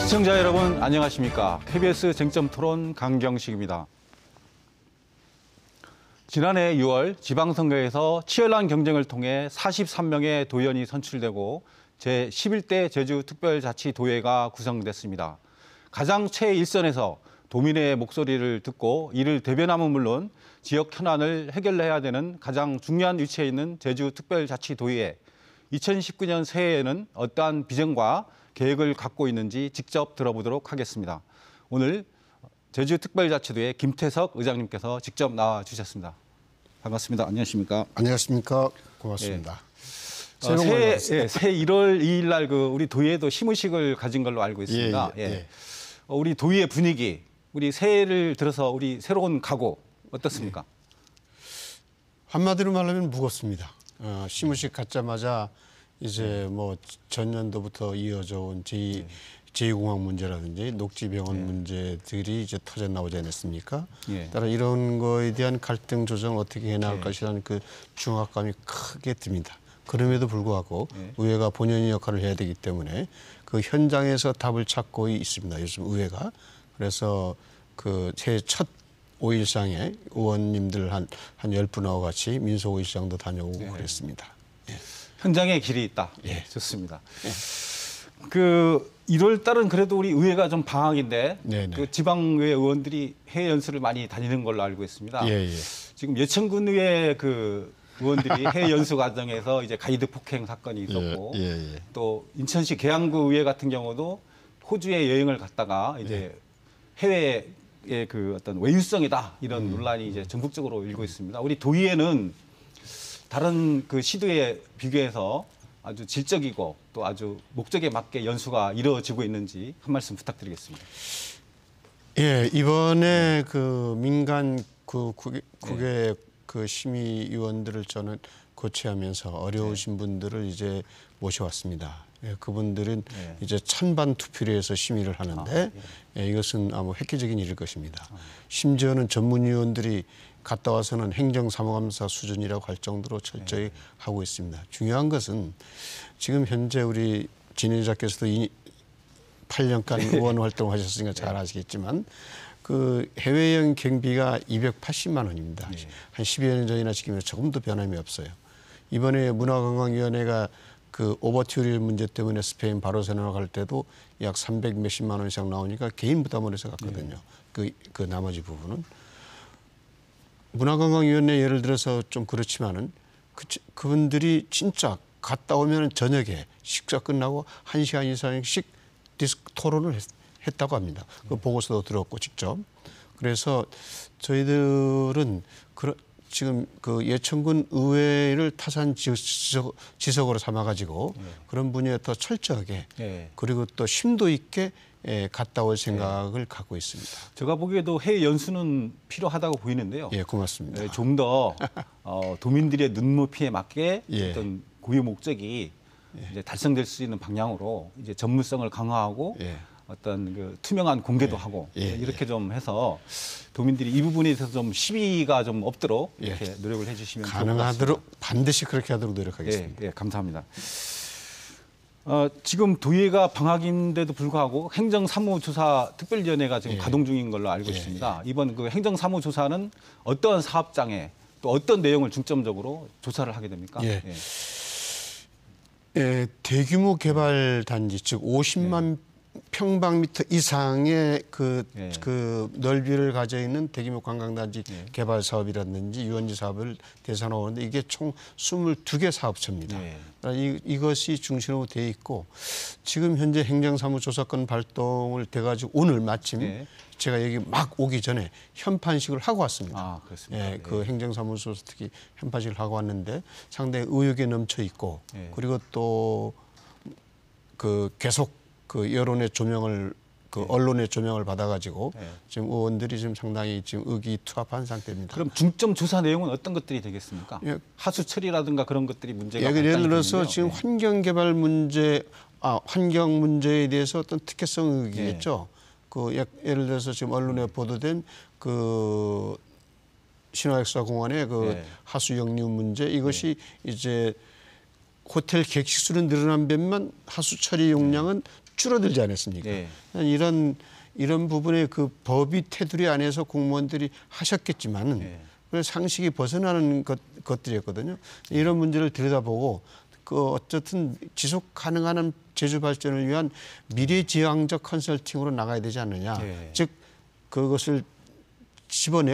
시청자 여러분 안녕하십니까? KBS 쟁점토론 강경식입니다. 지난해 6월 지방선거에서 치열한 경쟁을 통해 43명의 도의원이 선출되고 제11대 제주특별자치도의회가 구성됐습니다. 가장 최일선에서 도민의 목소리를 듣고 이를 대변함은 물론 지역 현안을 해결해야 되는 가장 중요한 위치에 있는 제주특별자치도의회. 2019년 새해에는 어떠한 비전과 계획을 갖고 있는지 직접 들어보도록 하겠습니다. 오늘 제주특별자치도의 김태석 의장님께서 직접 나와주셨습니다. 반갑습니다. 안녕하십니까? 안녕하십니까? 고맙습니다. 새해 1월 2일 날 우리 도의회도 시무식을 가진 걸로 알고 있습니다. 우리 도의회 분위기, 우리 새해를 들어서 우리 새로운 각오 어떻습니까? 한마디로 말하면 무겁습니다. 시무식 갖자마자 이제 뭐 전년도부터 이어져 온 제2공항 문제라든지 녹지병원 문제들이 이제 터져 나오지 않았습니까? 따라 이런 거에 대한 갈등 조정을 어떻게 해나갈 것이라는 그 중압감이 크게 듭니다. 그럼에도 불구하고 의회가 본연의 역할을 해야 되기 때문에 그 현장에서 답을 찾고 있습니다. 요즘 의회가. 그래서 그 새 첫 5일장에 의원님들 한 10분하고 같이 민속의장도 다녀오고 그랬습니다. 현장에 길이 있다. 좋습니다. 1월 달은 그래도 우리 의회가 좀 방학인데 그 지방의회 의원들이 해외 연수를 많이 다니는 걸로 알고 있습니다. 지금 예천군 의회 그 의원들이 해외 연수 과정에서 이제 가이드 폭행 사건이 있었고 또 인천시 계양구 의회 같은 경우도 호주에 여행을 갔다가 이제 해외의 그 어떤 외유성이다 이런 논란이 이제 전국적으로 일고 있습니다. 우리 도의회는 다른 그 시도에 비교해서 아주 질적이고 또 아주 목적에 맞게 연수가 이루어지고 있는지 한 말씀 부탁드리겠습니다. 이번에 그 민간 국외 그 심의위원들을 저는 고치하면서 어려우신 분들을 이제 모셔왔습니다. 그분들은 이제 찬반 투표를 해서 심의를 하는데 이것은 아무 획기적인 일일 것입니다. 심지어는 전문위원들이 갔다 와서는 행정사무감사 수준이라고 할 정도로 철저히 하고 있습니다. 중요한 것은 지금 현재 우리 진 의장께서도 8년간 의원 활동을 하셨으니까 잘 아시겠지만 그 해외여행 경비가 280만 원입니다. 한 10여 년 전이나 지금은 조금도 변함이 없어요. 이번에 문화관광위원회가 그 오버튜리 문제 때문에 스페인 바르셀로나 갈 때도 약 300 몇십만 원 이상 나오니까 개인 부담을 해서 갔거든요. 그 나머지 부분은. 문화관광위원회 예를 들어서 좀 그렇지만은 그분들이 진짜 갔다 오면 저녁에 식사 끝나고 1시간 이상씩 디스크 토론을 했다고 합니다. 그 보고서도 들었고 직접. 그래서 저희들은 지금 그 예천군 의회를 타산 지석으로 삼아가지고 그런 분야에 더 철저하게 그리고 또 심도 있게 갔다 올 생각을 갖고 있습니다. 제가 보기에도 해외 연수는 필요하다고 보이는데요. 고맙습니다. 좀 더 도민들의 눈높이에 맞게 어떤 고유 목적이 이제 달성될 수 있는 방향으로 이제 전문성을 강화하고 어떤 그 투명한 공개도 하고 이렇게 좀 해서 도민들이 이 부분에 대해서 좀 시비가 좀 없도록 이렇게 노력을 해주시면 가능하도록 반드시 그렇게 하도록 노력하겠습니다. 감사합니다. 지금 도의회가 방학인데도 불구하고 행정사무조사 특별위원회가 지금 가동 중인 걸로 알고 있습니다. 이번 그 행정사무조사는 어떤 사업장에 또 어떤 내용을 중점적으로 조사를 하게 됩니까? 대규모 개발 단지 즉 50만 평방미터 이상의 그 넓이를 가져 있는 대규모 관광단지 개발 사업이라든지 유원지 사업을 대상으로 오는데 이게 총 22개 사업처입니다. 이것이 중심으로 되어 있고 지금 현재 행정사무조사권 발동을 돼가지고 오늘 마침 제가 여기 막 오기 전에 현판식을 하고 왔습니다. 그렇습니다. 그 행정사무소에서 특히 현판식을 하고 왔는데 상당히 의욕에 넘쳐 있고 그리고 또 그 계속 그 여론의 조명을 언론의 조명을 받아가지고 지금 의원들이 지금 상당히 지금 의기투합한 상태입니다. 그럼 중점 조사 내용은 어떤 것들이 되겠습니까? 하수 처리라든가 그런 것들이 문제가 예를 들어서 지금 환경 개발 문제, 환경 문제에 대해서 어떤 특혜성 의혹이겠죠. 예를 들어서 지금 언론에 보도된 그 신화역사공원의 하수 역류 문제 이것이 이제 호텔 객실수는 늘어난 반면 하수 처리 용량은 줄어들지 않았습니까? 예. 이런 부분에 그 법이 테두리 안에서 공무원들이 하셨겠지만은 예. 그 상식이 벗어나는 것들이었거든요. 이런 문제를 들여다보고 그 어쨌든 지속 가능한 제주 발전을 위한 미래지향적 컨설팅으로 나가야 되지 않느냐. 예. 즉 그것을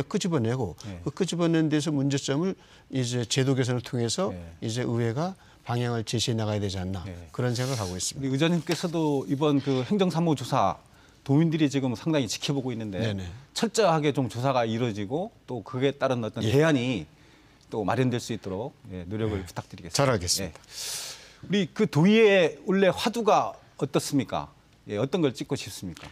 끄집어내고 예. 그 끄집어낸 데서 문제점을 이제 제도 개선을 통해서 예. 이제 의회가 방향을 제시해 나가야 되지 않나 예. 그런 생각을 하고 있습니다. 우리 의장님께서도 이번 그 행정사무조사 도민들이 지금 상당히 지켜보고 있는데 네네. 철저하게 좀 조사가 이루어지고 또 그에 따른 어떤 대안이 또 마련될 수 있도록 노력을 부탁드리겠습니다. 잘하겠습니다. 예. 우리 그 도의회 원래 화두가 어떻습니까? 예, 어떤 걸 찍고 싶습니까?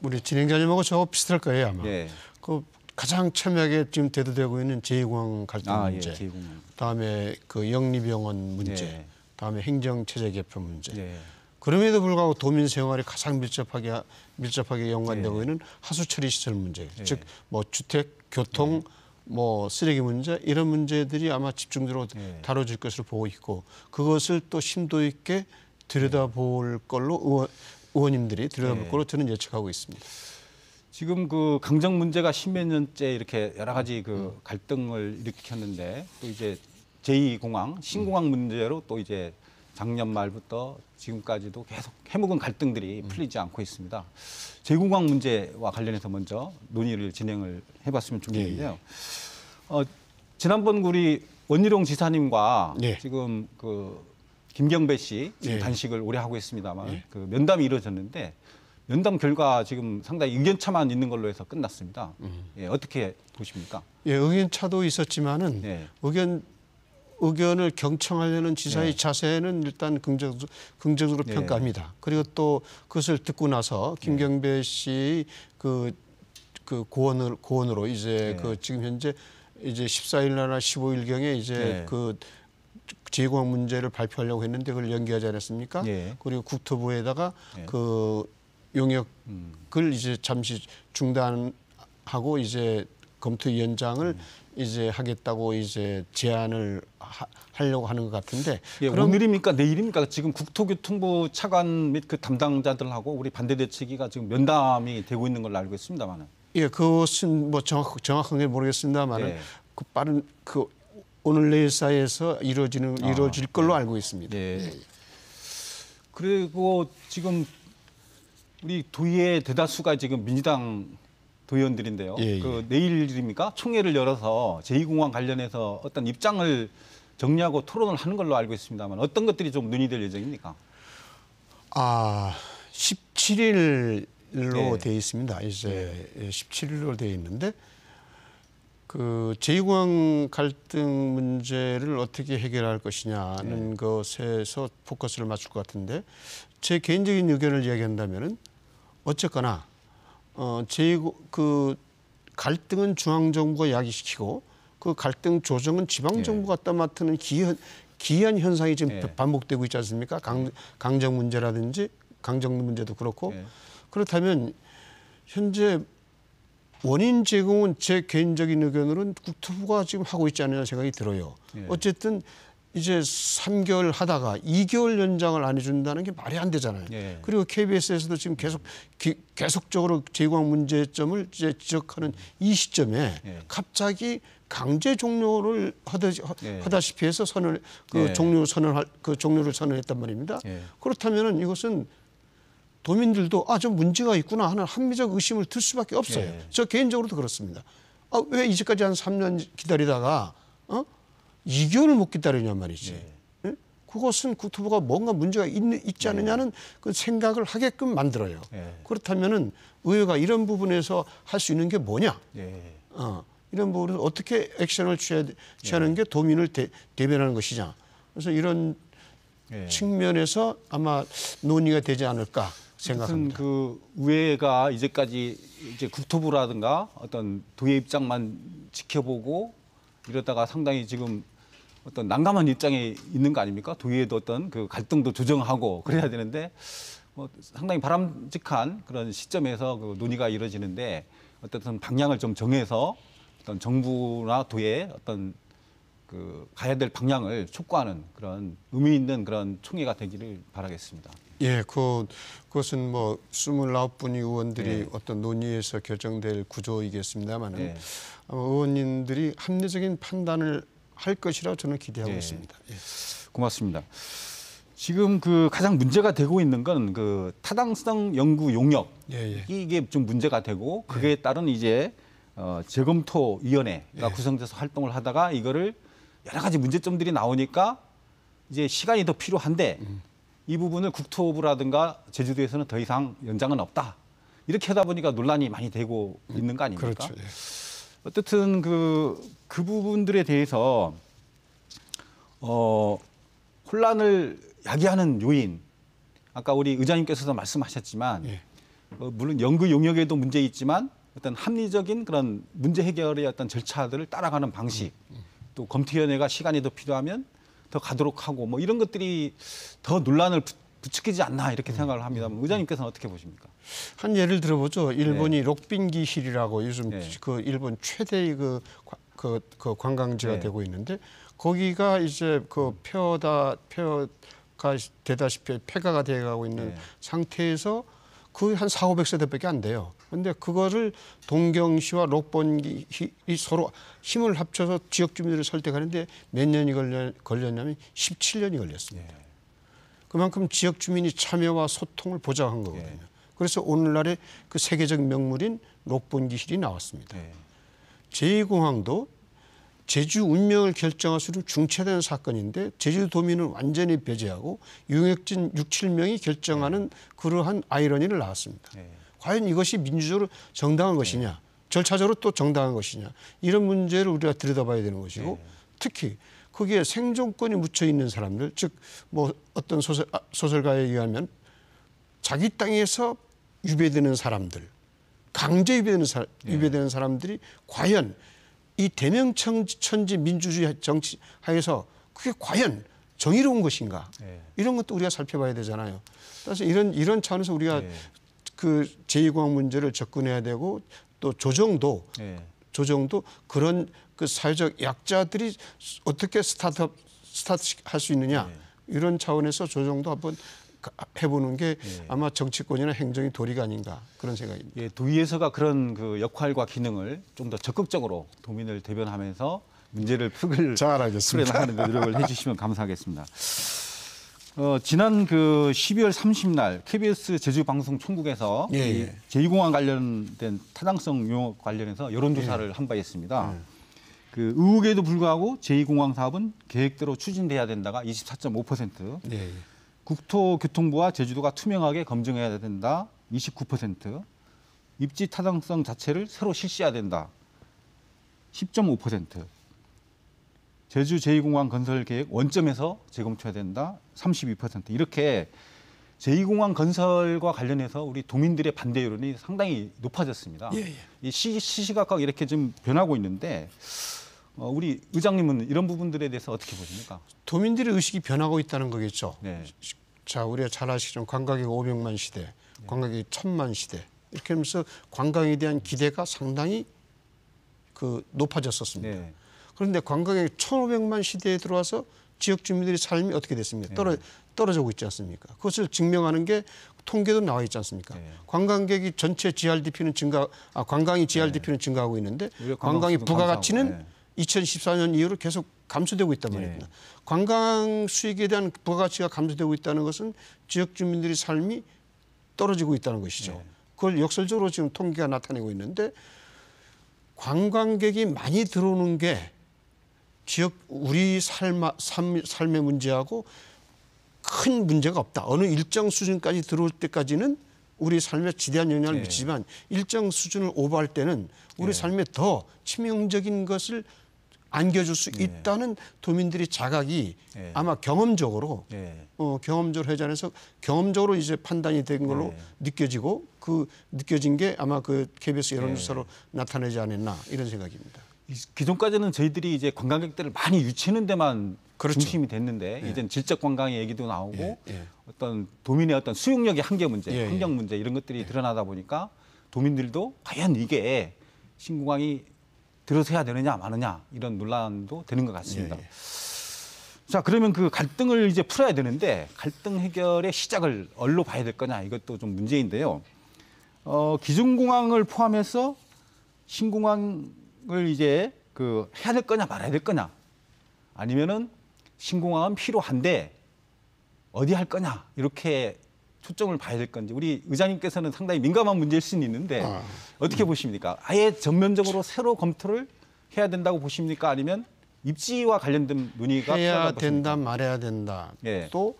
우리 진행자님하고 저하고 비슷할 거예요 아마. 예. 그 가장 첨예하게 지금 대두되고 있는 제2공항 갈등 문제, 예, 제2공항. 다음에 그 영리병원 문제, 예. 다음에 행정체제 개편 문제. 예. 그럼에도 불구하고 도민 생활이 가장 밀접하게 연관되고 있는 하수처리 시설 문제, 즉 뭐 주택, 교통, 뭐 쓰레기 문제 이런 문제들이 아마 집중적으로 다뤄질 것으로 보고 있고 그것을 또 심도 있게 들여다볼 걸로 의원님들이 들여다볼 걸로 저는 예측하고 있습니다. 지금 그 강정 문제가 십몇 년째 이렇게 여러 가지 그 갈등을 일으켰는데 또 이제 제2공항 신공항 문제로 또 이제 작년 말부터 지금까지도 계속 해묵은 갈등들이 풀리지 않고 있습니다. 제2공항 문제와 관련해서 먼저 논의를 진행을 해봤으면 좋겠는데요. 지난번 우리 원희룡 지사님과 지금 그 김경배 씨 지금 단식을 오래 하고 있습니다만 그 면담이 이루어졌는데 면담 결과 지금 상당히 의견차만 있는 걸로 해서 끝났습니다. 예, 어떻게 보십니까? 예, 의견차도 있었지만은 의견을 경청하려는 지사의 자세는 일단 긍정적으로 평가합니다. 그리고 또 그것을 듣고 나서 김경배 씨 그 고언으로 이제 그 지금 현재 이제 14일이나 15일경에 이제 그 제2공항 문제를 발표하려고 했는데 그걸 연기하지 않았습니까? 그리고 국토부에다가 그 용역을 이제 잠시 중단하고 이제 검토위원장을 이제 하겠다고 이제 제안을 하려고 하는 것 같은데. 예, 오늘입니까 내일입니까? 지금 국토교통부 차관 및 그 담당자들하고 우리 반대대책위가 지금 면담이 되고 있는 걸로 알고 있습니다만은. 예, 그것은 뭐 정확하게 모르겠습니다만은 그 빠른 그 오늘 내일 사이에서 이루어질 걸로 알고 있습니다. 예. 그리고 지금 우리 도의회 대다수가 지금 민주당 도의원들인데요. 그 내일입니까? 총회를 열어서 제2공항 관련해서 어떤 입장을 정리하고 토론을 하는 걸로 알고 있습니다만 어떤 것들이 좀 논의될 예정입니까? 17일로 되어 있습니다. 이제 17일로 되어 있는데 그 제2공항 갈등 문제를 어떻게 해결할 것이냐는 것에서 포커스를 맞출 것 같은데 제 개인적인 의견을 이야기한다면은 어쨌거나 그 갈등은 중앙정부가 야기시키고 그 갈등 조정은 지방정부가 떠맡는 기이한 현상이 지금 반복되고 있지 않습니까? 강정 문제라든지 강정 문제도 그렇고 그렇다면 현재 원인 제공은 제 개인적인 의견으로는 국토부가 지금 하고 있지 않느냐 생각이 들어요. 어쨌든 이제 3개월 하다가 2개월 연장을 안 해준다는 게 말이 안 되잖아요. 그리고 KBS에서도 지금 계속적으로 제2공항 문제점을 이제 지적하는 이 시점에 갑자기 강제 종료를 하다시피 해서 종료를 선언했단 말입니다. 그렇다면은 이것은 도민들도 좀 문제가 있구나 하는 합리적 의심을 들 수밖에 없어요. 저 개인적으로도 그렇습니다. 왜 이제까지 한 3년 기다리다가 2개월을 못 기다리냐 말이지. 그것은 국토부가 뭔가 문제가 있지 않느냐는 그 생각을 하게끔 만들어요. 그렇다면은 의회가 이런 부분에서 할 수 있는 게 뭐냐? 이런 부분을 어떻게 액션을 취하는 게 도민을 대변하는 것이냐? 그래서 이런 측면에서 아마 논의가 되지 않을까 생각합니다. 그 의회가 이제까지 이제 국토부라든가 어떤 도의 입장만 지켜보고 이러다가 상당히 지금 어떤 난감한 입장에 있는 거 아닙니까? 도의회도 어떤 그 갈등도 조정하고 그래야 되는데 뭐 상당히 바람직한 그런 시점에서 그 논의가 이루어지는데 어떤 방향을 좀 정해서 어떤 정부나 도의 어떤 그 가야 될 방향을 촉구하는 그런 의미 있는 그런 총회가 되기를 바라겠습니다. 예, 그것은 뭐 29분의 의원들이 어떤 논의에서 결정될 구조이겠습니다만은 예. 아마 의원님들이 합리적인 판단을 할 것이라고 저는 기대하고 있습니다. 예. 고맙습니다. 지금 그 가장 문제가 되고 있는 건 그 타당성 연구 용역 이게 좀 문제가 되고 그에 따른 이제 재검토 위원회가 구성돼서 활동을 하다가 이거를 여러 가지 문제점들이 나오니까 이제 시간이 더 필요한데 이 부분을 국토부라든가 제주도에서는 더 이상 연장은 없다. 이렇게 하다 보니까 논란이 많이 되고 있는 거 아닙니까? 그렇죠. 예. 어쨌든 그 부분들에 대해서 혼란을 야기하는 요인, 아까 우리 의장님께서도 말씀하셨지만 물론 연구 용역에도 문제 있지만 어떤 합리적인 그런 문제 해결의 어떤 절차들을 따라가는 방식, 또 검토위원회가 시간이 더 필요하면 더 가도록 하고 뭐 이런 것들이 더 논란을 부추기지 않나 이렇게 생각을 합니다. 의장님께서는 어떻게 보십니까? 한 예를 들어보죠. 일본이 록빈기실이라고 요즘 그 일본 최대의 그 관광지가 되고 있는데 거기가 이제 그 폐가 되다시피 폐가가 돼가고 있는 상태에서 그 한 400~500세대밖에 안 돼요. 그런데 그거를 동경시와 록본기 서로 힘을 합쳐서 지역 주민들을 설득하는데 몇 년이 걸렸냐면 17년이 걸렸습니다. 그만큼 지역 주민이 참여와 소통을 보장한 거거든요. 그래서 오늘날의 그 세계적 명물인 록본기실이 나왔습니다. 제2공항도 제주 운명을 결정할 수 있는 중차대한 사건인데 제주도민은 완전히 배제하고 용역진 6~7명이 결정하는 그러한 아이러니를 낳았습니다. 과연 이것이 민주적으로 정당한 것이냐, 절차적으로 또 정당한 것이냐, 이런 문제를 우리가 들여다봐야 되는 것이고 특히 거기에 생존권이 묻혀 있는 사람들, 즉 뭐 어떤 소설가에 의하면 자기 땅에서 유배되는 사람들, 강제 유배되는 사람들이 과연 이 대명천지 민주주의 정치 하에서 그게 과연 정의로운 것인가? 이런 것도 우리가 살펴봐야 되잖아요. 그래서 이런 차원에서 우리가 그 제2공항 문제를 접근해야 되고 또 조정도 그런 그 사회적 약자들이 어떻게 스타트할 수 있느냐 이런 차원에서 조정도 한번 해보는 게 아마 정치권이나 행정의 도리가 아닌가 그런 생각입니다. 예, 도의에서가 그런 그 역할과 기능을 좀 더 적극적으로 도민을 대변하면서 문제를 풀어나가는 데 노력을 해주시면 감사하겠습니다. 지난 그 12월 30날 KBS 제주방송 총국에서 제2공항 관련된 타당성 용역 관련해서 여론조사를 한 바 있습니다. 그 의혹에도 불구하고 제2공항 사업은 계획대로 추진돼야 된다가 24.5%, 국토교통부와 제주도가 투명하게 검증해야 된다 29%, 입지 타당성 자체를 새로 실시해야 된다 10.5%, 제주 제2공항 건설 계획 원점에서 재검토해야 된다 32%, 이렇게 제2공항 건설과 관련해서 우리 도민들의 반대 여론이 상당히 높아졌습니다. 이 시시각각 이렇게 좀 변하고 있는데 우리 의장님은 이런 부분들에 대해서 어떻게 보십니까? 도민들의 의식이 변하고 있다는 거겠죠. 자, 우리가 잘 아시죠. 관광객 500만 시대, 관광객 1000만 시대 이렇게 하면서 관광에 대한 기대가 상당히 그 높아졌었습니다. 그런데 관광객 1500만 시대에 들어와서 지역 주민들의 삶이 어떻게 됐습니까? 떨어지고 있지 않습니까? 그것을 증명하는 게 통계도 나와 있지 않습니까? 관광객이 전체 GRDP는 관광이 GRDP는 증가하고 있는데 관광의 부가가치는 2014년 이후로 계속 감소되고 있단 말입니다. 관광 수익에 대한 부가가치가 감소되고 있다는 것은 지역 주민들의 삶이 떨어지고 있다는 것이죠. 그걸 역설적으로 지금 통계가 나타내고 있는데 관광객이 많이 들어오는 게 우리 삶의 문제하고 큰 문제가 없다. 어느 일정 수준까지 들어올 때까지는 우리 삶에 지대한 영향을 미치지만 일정 수준을 오버할 때는 우리 삶에 더 치명적인 것을 안겨줄 수 있다는 도민들의 자각이 아마 경험적으로 회전해서 경험적으로 이제 판단이 된 걸로 느껴지고 그 느껴진 게 아마 그 KBS 여론조사로 나타내지 않았나 이런 생각입니다. 기존까지는 저희들이 이제 관광객들을 많이 유치하는 데만 중심이 됐는데 이제는 질적 관광의 얘기도 나오고 어떤 도민의 어떤 수용력의 한계 문제, 환경 문제 이런 것들이 드러나다 보니까 도민들도 과연 이게 신공항이 들어서야 되느냐 마느냐 이런 논란도 되는 것 같습니다. 자, 그러면 그 갈등을 이제 풀어야 되는데 갈등 해결의 시작을 어디로 봐야 될 거냐 이것도 좀 문제인데요. 기존공항을 포함해서 신공항을 이제 그 해야 될 거냐 말아야 될 거냐 아니면은 신공항은 필요한데 어디 할 거냐 이렇게 초점을 봐야 될 건지 우리 의장님께서는 상당히 민감한 문제일 수는 있는데 어떻게 보십니까? 아예 전면적으로 새로 검토를 해야 된다고 보십니까? 아니면 입지와 관련된 논의가 해야 필요하다고 된다 보십니까? 말아야 된다. 예. 또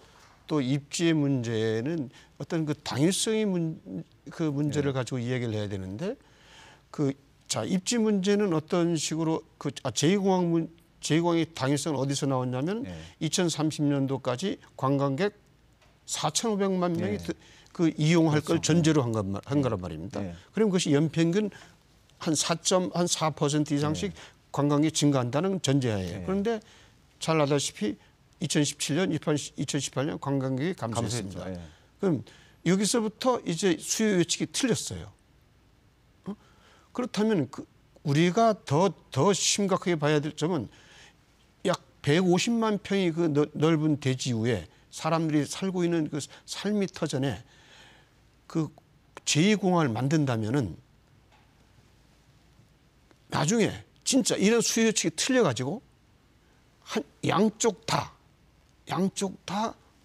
입지의 문제는 어떤 그 당위성의 그 문제를 예. 가지고 이야기를 해야 되는데 자 입지 문제는 어떤 식으로 제2공항의 당위성은 어디서 나왔냐면 예. 2030년도까지 관광객 4,500만 명이 예. 그 이용할 그렇죠. 걸 전제로 한 거란 말입니다. 예. 그럼 그것이 연평균 한 4% 이상씩 관광이 증가한다는 전제하에요. 예. 그런데 잘 아다시피 2017년, 2018년 관광객이 감소했습니다. 감소했죠. 예. 그럼 여기서부터 이제 수요 예측이 틀렸어요. 그렇다면 우리가 더 심각하게 봐야 될 점은 약 150만 평의 그 넓은 대지위에 사람들이 살고 있는 그 삶이 터전에 그 제2공항을 만든다면은 나중에 진짜 이런 수요 예측이 틀려가지고 양쪽 다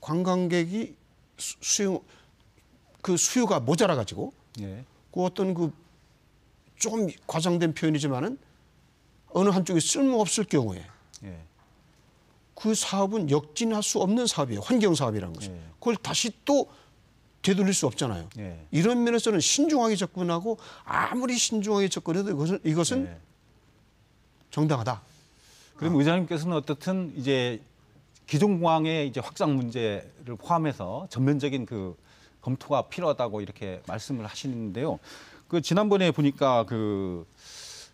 관광객이 수요가 모자라가지고 예. 그 어떤 그 조금 과장된 표현이지만은 어느 한쪽이 쓸모없을 경우에 예. 그 사업은 역진할 수 없는 사업이에요. 환경 사업이라는 것이. 예. 그걸 다시 또 되돌릴 수 없잖아요. 예. 이런 면에서는 신중하게 접근하고 아무리 신중하게 접근해도 이것은 예. 정당하다. 그럼 의장님께서는 어떻든 이제 기존 공항의 이제 확장 문제를 포함해서 전면적인 그 검토가 필요하다고 이렇게 말씀을 하시는데요. 그 지난번에 보니까 그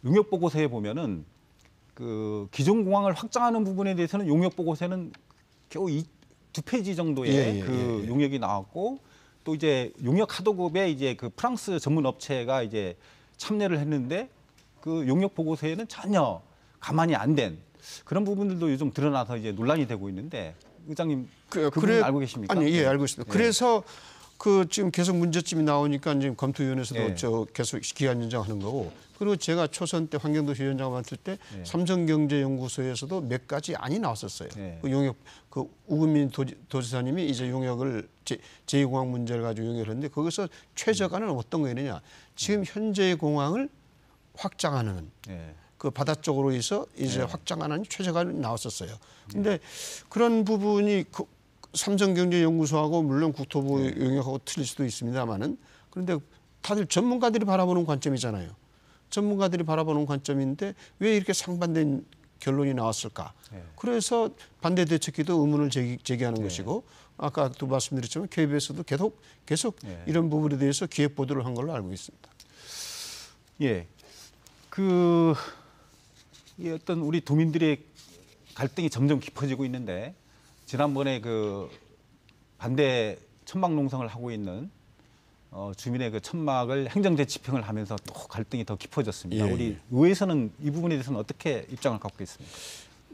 용역 보고서에 보면은 그 기존 공항을 확장하는 부분에 대해서는 용역 보고서에는 겨우 2페이지 정도의 그 용역이 나왔고 또 이제 용역 하도급에 이제 그 프랑스 전문 업체가 이제 참여를 했는데 그 용역 보고서에는 전혀 가만히 안 된 그런 부분들도 요즘 드러나서 이제 논란이 되고 있는데 의장님 그 부분 알고 계십니까? 아니, 예, 알고 있습니다. 예. 그래서 그 지금 계속 문제점이 나오니까 지금 검토위원회에서도 예. 저 계속 기간 연장하는 거고 그리고 제가 초선 때 환경도시 위원장을 맡을 때 예. 삼성경제연구소에서도 몇 가지 안이 나왔었어요. 예. 그 용역 그 우금민 도지사님이 이제 용역을 제2공항 문제를 가지고 용역을 했는데 거기서 최저가는 어떤 거였느냐? 지금 현재의 공항을 확장하는 예. 그 바다 쪽으로 해서 이제 확장하는 최저가 나왔었어요. 근데 그런 부분이 삼성경제연구소하고 물론 국토부 용역하고 틀릴 수도 있습니다만은 그런데 다들 전문가들이 바라보는 관점이잖아요. 전문가들이 바라보는 관점인데 왜 이렇게 상반된 결론이 나왔을까? 그래서 반대 대책기도 의문을 제기하는 것이고 아까도 말씀드렸지만 KBS도 계속 이런 부분에 대해서 기획 보도를 한 걸로 알고 있습니다. 예. 이 어떤 우리 도민들의 갈등이 점점 깊어지고 있는데 지난번에 그 반대 천막 농성을 하고 있는 주민의 그 천막을 행정재 집행을 하면서 또 갈등이 더 깊어졌습니다. 예. 우리 의회에서는 이 부분에 대해서는 어떻게 입장을 갖고 있습니까?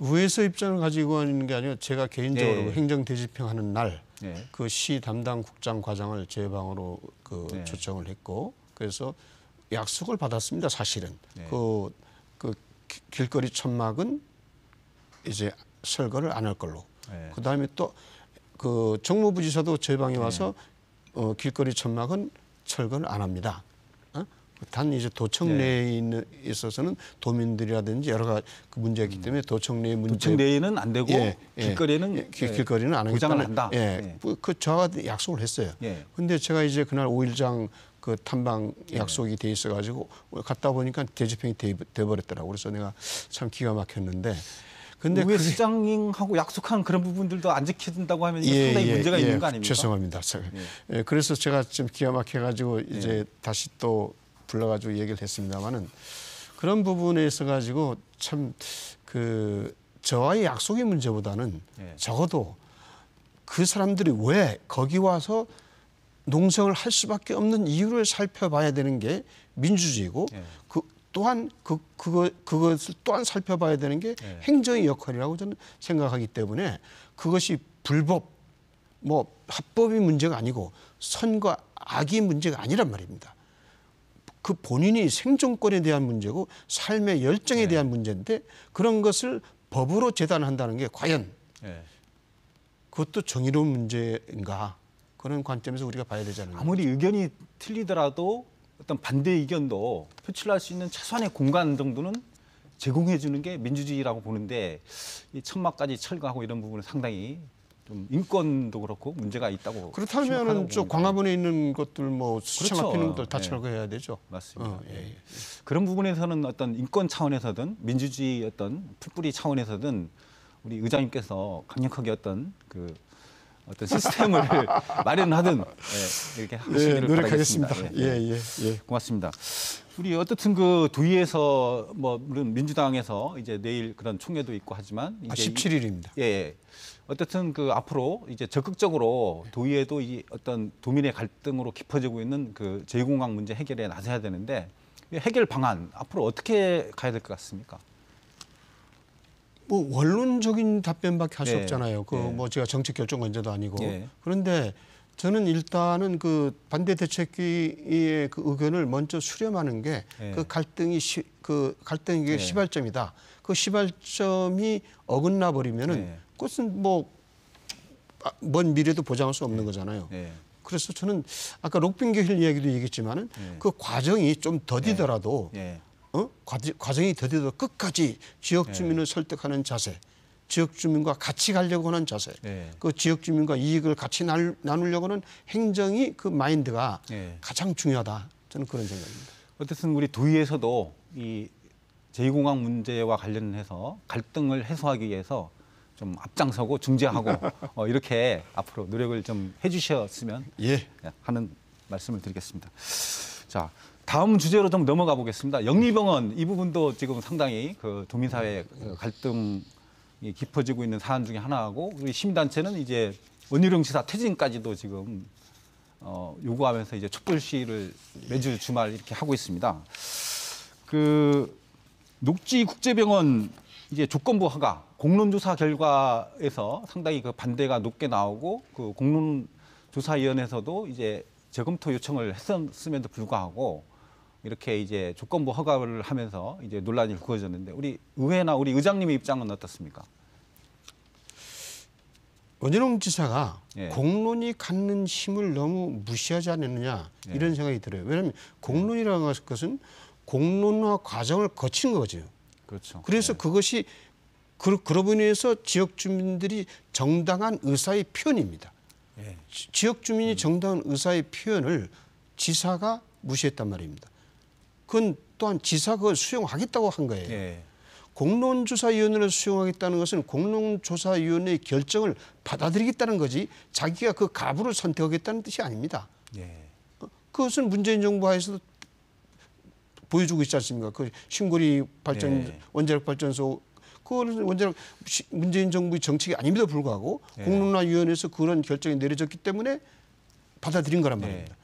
의회에서 입장을 가지고 하는 게 아니라 제가 개인적으로 예. 행정대집행하는 날 예. 그 시 담당 국장 과장을 제 방으로 네. 초청을 했고 그래서 약속을 받았습니다. 사실은 네. 그 길거리 천막은 이제 철거를 안 할 걸로. 네. 그 다음에 또 그 정무부지사도 제 방에 와서 길거리 천막은 철거를 안 합니다. 단 이제 도청 내에 있어서는 도민들이라든지 여러 가지 그 문제가 있기 때문에 도청 내의 문제. 도청 내에는 안 되고 길거리는 길거리는 안 하겠다는 보장을 한다. 그 저와 약속을 했어요. 그런데 제가 이제 그날 5일장 그 탐방 약속이 돼 있어가지고 갔다 보니까 대집행이 돼버렸더라고. 그래서 내가 참 기가 막혔는데. 근데 의회 시장하고 약속한 그런 부분들도 안 지켜진다고 하면 상당히 문제가 있는 거 아닙니까? 죄송합니다. 그래서 제가 좀 기가 막혀가지고 이제 다시 또 불러가지고 얘기를 했습니다만은 그런 부분에 있어가지고 참 그 저와의 약속의 문제보다는 적어도 그 사람들이 왜 거기 와서 농성을 할 수밖에 없는 이유를 살펴봐야 되는 게 민주주의고 또한 그것을 또한 살펴봐야 되는 게 네. 행정의 역할이라고 저는 생각하기 때문에 그것이 불법, 뭐 합법이 문제가 아니고 선과 악이 문제가 아니란 말입니다. 그 본인이 생존권에 대한 문제고 삶의 열정에 대한 문제인데 그런 것을 법으로 재단한다는 게 과연 그것도 정의로운 문제인가 그런 관점에서 우리가 봐야 되지 않을까. 아무리 의견이 틀리더라도 어떤 반대 의견도 표출할 수 있는 최소한의 공간 정도는 제공해 주는 게 민주주의라고 보는데 이 천막까지 철거하고 이런 부분은 상당히 좀 인권도 그렇고 문제가 있다고. 그렇다면은 저 광화문에 있는 것들 뭐 수채화 그렇죠. 피는 것들 다 네. 철거해야 되죠. 맞습니다. 예. 그런 부분에서는 어떤 인권 차원에서든 민주주의 어떤 풀뿌리 차원에서든 우리 의장님께서 강력하게 어떤 시스템을 마련하든 이렇게 하시기를 노력하겠습니다. 바라겠습니다. 예. 고맙습니다. 우리 어떻든 그 도의에서 뭐 물론 민주당에서 이제 내일 그런 총회도 있고 하지만 이제 17일입니다. 예. 어쨌든 그 앞으로 이제 적극적으로 도의에도 이 어떤 도민의 갈등으로 깊어지고 있는 그 제2공항 문제 해결에 나서야 되는데 이 해결 방안 앞으로 어떻게 가야 될 것 같습니까? 뭐 원론적인 답변밖에 할 수 예. 없잖아요. 예. 뭐 제가 정책 결정권자도 아니고. 예. 그런데 저는 일단은 그 반대 대책위의 그 의견을 먼저 수렴하는 게 그 갈등이 예. 시발점이다. 그 시발점이 어긋나 버리면은 예. 그것은 뭐 먼 미래도 보장할 수 없는 거잖아요. 예. 그래서 저는 아까 록빙길 이야기도 얘기했지만은 그 과정이 좀 더디더라도 과정이 더디더라도 끝까지 지역 주민을 설득하는 자세, 지역 주민과 같이 가려고 하는 자세, 그 지역 주민과 이익을 같이 나누려고 하는 행정이 그 마인드가 가장 중요하다. 저는 그런 생각입니다. 어쨌든 우리 도의에서도 이 제2공항 문제와 관련해서 갈등을 해소하기 위해서 좀 앞장서고 중재하고 이렇게 앞으로 노력을 좀 해주셨으면 하는 말씀을 드리겠습니다. 자, 다음 주제로 좀 넘어가 보겠습니다. 영리병원 이 부분도 지금 상당히 그 도민사회 갈등이 깊어지고 있는 사안 중에 하나고 우리 시민단체는 이제 원희룡 지사 퇴진까지도 지금 요구하면서 이제 촛불 시위를 매주 주말 이렇게 하고 있습니다. 그 녹지국제병원 이제 조건부 허가 공론조사 결과에서 상당히 그 반대가 높게 나오고 그 공론조사위원회에서도 이제 재검토 요청을 했었음에도 불구하고 이렇게 이제 조건부 허가를 하면서 이제 논란이 불거졌는데 우리 의회나 우리 의장님의 입장은 어떻습니까? 원희룡 지사가 공론이 갖는 힘을 너무 무시하지 않느냐 이런 생각이 들어요. 왜냐하면 공론이라는 것은 공론화 과정을 거친 거죠. 그렇죠. 그래서 그것이 그러고 인해서 지역 주민들이 정당한 의사의 표현입니다. 지역 주민이 정당한 의사의 표현을 지사가 무시했단 말입니다. 그건 또한 지사가 그걸 수용하겠다고 한 거예요. 공론조사위원회를 수용하겠다는 것은 공론조사위원회의 결정을 받아들이겠다는 거지 자기가 그 가부를 선택하겠다는 뜻이 아닙니다. 그것은 문재인 정부 하에서도 보여주고 있지 않습니까? 그 신고리 원자력 발전소 그거는 원자력 문재인 정부의 정책이 아님에도 불구하고 공론화위원회에서 그런 결정이 내려졌기 때문에 받아들인 거란 말입니다.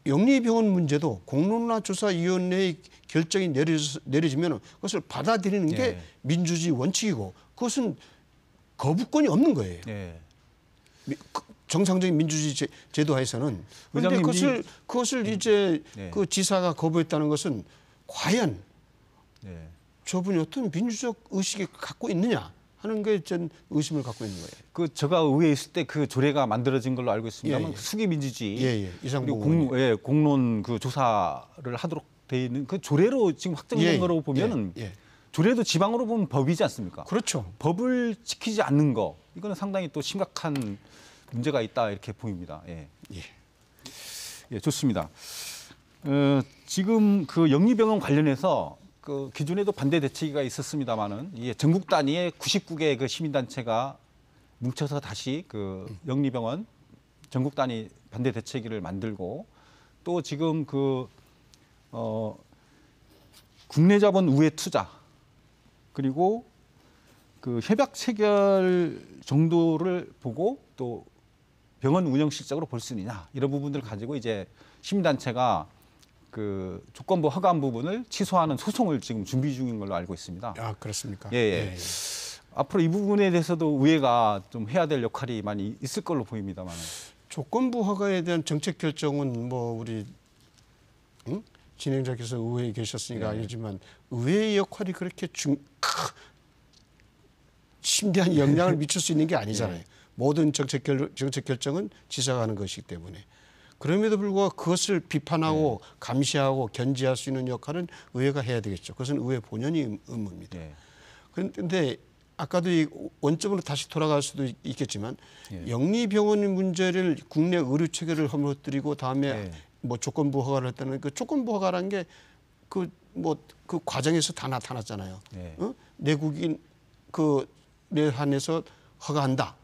영리병원 문제도 공론화조사위원회의 결정이 내려지면 그것을 받아들이는 게 민주주의 원칙이고 그것은 거부권이 없는 거예요. 정상적인 민주주의 제도 하에서는. 그런데 그것을 이제 그 지사가 거부했다는 것은 과연 저분이 어떤 민주적 의식을 갖고 있느냐 하는 게 전 의심을 갖고 있는 거예요. 그 제가 의회에 있을 때 그 조례가 만들어진 걸로 알고 있습니다만 수기 민주주의 그리고 공론 그 조사를 하도록 돼 있는 그 조례로 지금 확정된 거로 보면은 조례도 지방으로 보면 법이지 않습니까? 그렇죠. 법을 지키지 않는 거 이거는 상당히 또 심각한 문제가 있다 이렇게 보입니다. 좋습니다. 지금 그 영리병원 관련해서 그 기존에도 반대 대책위가 있었습니다만은 이게 전국 단위의 99개 그 시민단체가 뭉쳐서 다시 그 영리병원 전국 단위 반대 대책위를 만들고 또 지금 그 국내 자본 우회 투자 그리고 그 협약 체결 정도를 보고 또 병원 운영 실적으로 볼 수 있느냐 이런 부분들을 가지고 이제 시민단체가 그 조건부 허가한 부분을 취소하는 소송을 지금 준비 중인 걸로 알고 있습니다. 아, 그렇습니까? 예, 예. 예, 예. 앞으로 이 부분에 대해서도 의회가 좀 해야 될 역할이 많이 있을 걸로 보입니다만. 조건부 허가에 대한 정책 결정은 뭐 우리 진행자께서 의회에 계셨으니까 네. 알지만 의회의 역할이 그렇게 심대한 영향을 미칠 수 있는 게 아니잖아요. 네. 모든 정책 결정은 지사가 하는 것이기 때문에. 그럼에도 불구하고 그것을 비판하고 감시하고 견제할 수 있는 역할은 의회가 해야 되겠죠. 그것은 의회 본연의 의무입니다. 네. 그런데 아까도 이 원점으로 다시 돌아갈 수도 있겠지만 예. 영리병원 문제를 국내 의료 체계를 허물어뜨리고 다음에 예. 뭐 조건부 허가를 했다는 그 조건부 허가라는 게 그 그 과정에서 다 나타났잖아요. 예. 내국인 그 내한에서 허가한다.